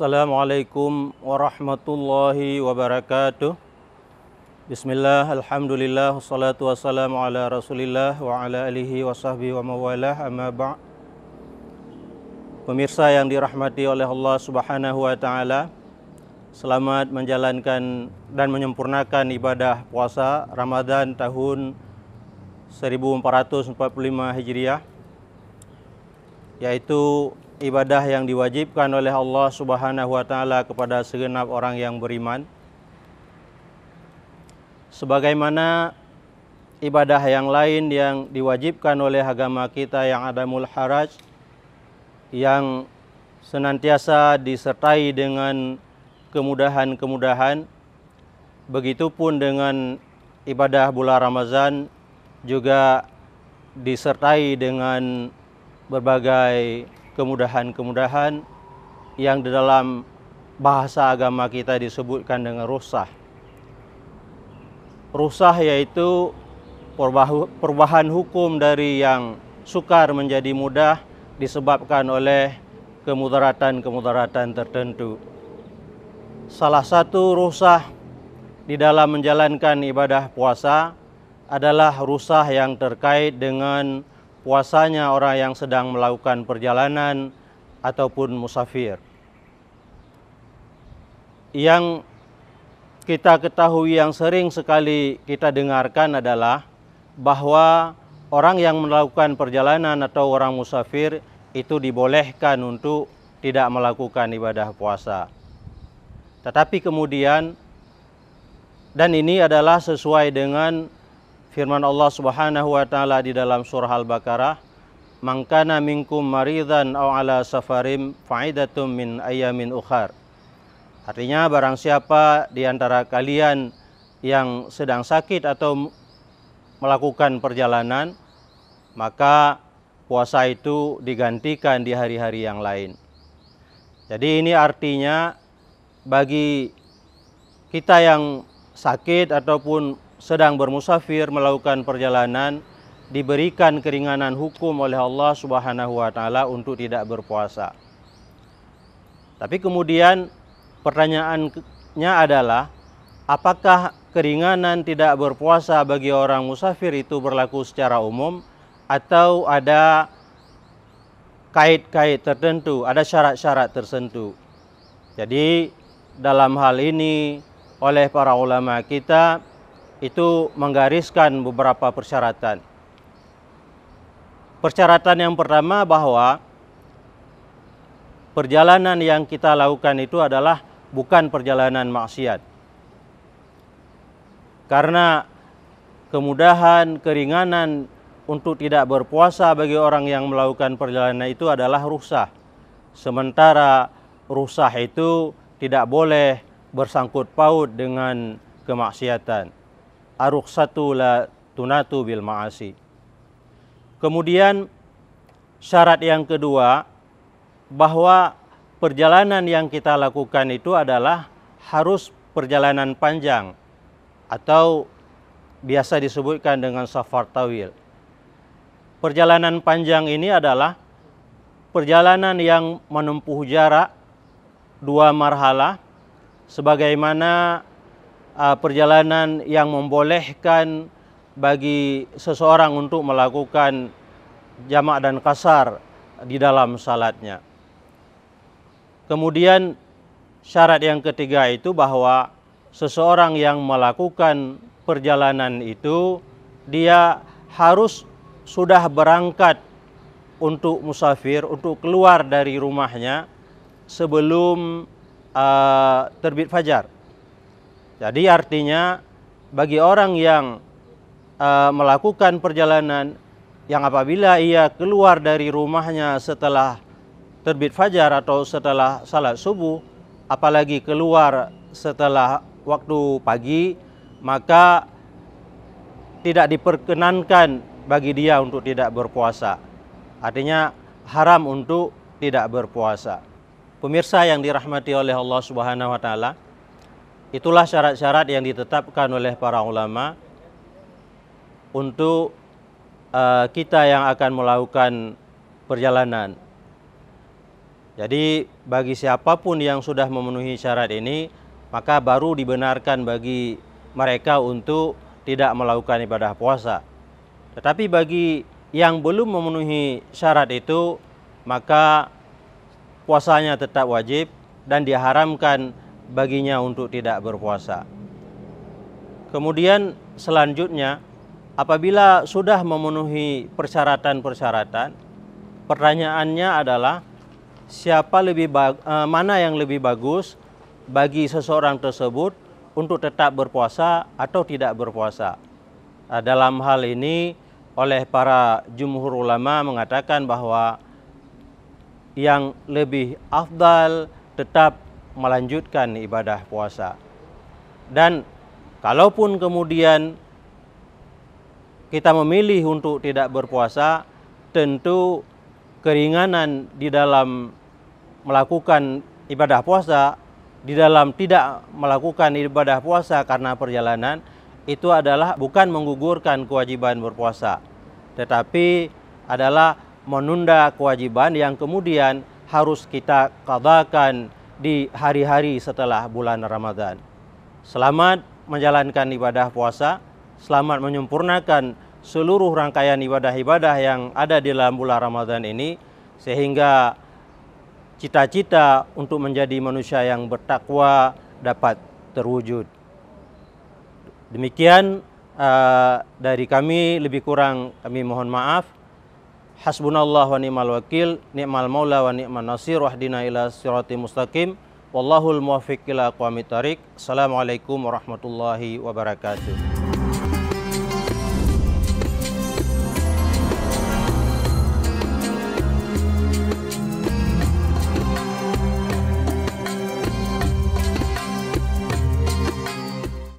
Assalamualaikum warahmatullahi wabarakatuh. Bismillah, alhamdulillah, wassalatu wassalamu ala rasulillah wa ala alihi wa sahbihi wa mawalah, amma ba'. Pemirsa yang dirahmati oleh Allah subhanahu wa ta'ala, selamat menjalankan dan menyempurnakan ibadah puasa Ramadan tahun 1445 Hijriah, yaitu ibadah yang diwajibkan oleh Allah subhanahu wa ta'ala kepada segenap orang yang beriman. Sebagaimana ibadah yang lain yang diwajibkan oleh agama kita yang adamul haraj, yang senantiasa disertai dengan kemudahan-kemudahan, begitupun dengan ibadah bulan Ramadan juga disertai dengan berbagai kemudahan-kemudahan yang di dalam bahasa agama kita disebutkan dengan rukhsah. Rukhsah yaitu perubahan hukum dari yang sukar menjadi mudah disebabkan oleh kemudaratan-kemudaratan tertentu. Salah satu rukhsah di dalam menjalankan ibadah puasa adalah rukhsah yang terkait dengan puasanya orang yang sedang melakukan perjalanan ataupun musafir. Yang kita ketahui yang sering sekali kita dengarkan adalah bahwa orang yang melakukan perjalanan atau orang musafir itu dibolehkan untuk tidak melakukan ibadah puasa. Tetapi kemudian, dan ini adalah sesuai dengan firman Allah subhanahu wa ta'ala di dalam surah Al-Baqarah, "Man kana minkum maridan aw ala safarim fa'idatum min ayyamin ukhar." Artinya barang siapa di antara kalian yang sedang sakit atau melakukan perjalanan, maka puasa itu digantikan di hari-hari yang lain. Jadi ini artinya bagi kita yang sakit ataupun sedang bermusafir melakukan perjalanan, diberikan keringanan hukum oleh Allah subhanahu wa ta'ala untuk tidak berpuasa. Tapi kemudian pertanyaannya adalah, apakah keringanan tidak berpuasa bagi orang musafir itu berlaku secara umum atau ada kait-kait tertentu, ada syarat-syarat tertentu? Jadi dalam hal ini oleh para ulama kita itu menggariskan beberapa persyaratan. Persyaratan yang pertama bahwa perjalanan yang kita lakukan itu adalah bukan perjalanan maksiat. Karena kemudahan, keringanan untuk tidak berpuasa bagi orang yang melakukan perjalanan itu adalah rukhsah. Sementara rukhsah itu tidak boleh bersangkut paut dengan kemaksiatan. Ar-rukhsatu la tunatu bil ma'asi. Kemudian syarat yang kedua, bahwa perjalanan yang kita lakukan itu adalah harus perjalanan panjang atau biasa disebutkan dengan safar tawil. Perjalanan panjang ini adalah perjalanan yang menempuh jarak 2 marhalah, sebagaimana perjalanan yang membolehkan bagi seseorang untuk melakukan jamak dan qasar di dalam salatnya. Kemudian syarat yang ketiga itu bahwa seseorang yang melakukan perjalanan itu dia harus sudah berangkat untuk musafir, untuk keluar dari rumahnya sebelum terbit fajar. Jadi artinya bagi orang yang melakukan perjalanan yang apabila ia keluar dari rumahnya setelah terbit fajar atau setelah salat subuh, apalagi keluar setelah waktu pagi, maka tidak diperkenankan bagi dia untuk tidak berpuasa. Artinya haram untuk tidak berpuasa. Pemirsa yang dirahmati oleh Allah subhanahu wa ta'ala, itulah syarat-syarat yang ditetapkan oleh para ulama untuk kita yang akan melakukan perjalanan. Jadi bagi siapapun yang sudah memenuhi syarat ini, maka baru dibenarkan bagi mereka untuk tidak melakukan ibadah puasa. Tetapi bagi yang belum memenuhi syarat itu, maka puasanya tetap wajib dan diharamkan baginya untuk tidak berpuasa. Kemudian selanjutnya, apabila sudah memenuhi persyaratan-persyaratan, pertanyaannya adalah mana yang lebih bagus bagi seseorang tersebut untuk tetap berpuasa atau tidak berpuasa. Dalam hal ini oleh para jumhur ulama mengatakan bahwa yang lebih afdal tetap melanjutkan ibadah puasa. Dan kalaupun kemudian kita memilih untuk tidak berpuasa, tentu keringanan di dalam melakukan ibadah puasa, di dalam tidak melakukan ibadah puasa karena perjalanan, itu adalah bukan menggugurkan kewajiban berpuasa, tetapi adalah menunda kewajiban yang kemudian harus kita qadakan di hari-hari setelah bulan Ramadan. Selamat menjalankan ibadah puasa, selamat menyempurnakan seluruh rangkaian ibadah-ibadah yang ada di dalam bulan Ramadan ini, sehingga cita-cita untuk menjadi manusia yang bertakwa dapat terwujud. Demikian dari kami, lebih kurang kami mohon maaf. Hasbunallah wa ni'mal wakil, ni'mal maula wa ni'man nasir, wahdina ila siratim mustaqim, wallahul muwaffiq ila aqwamit thariq. Assalamualaikum warahmatullahi wabarakatuh.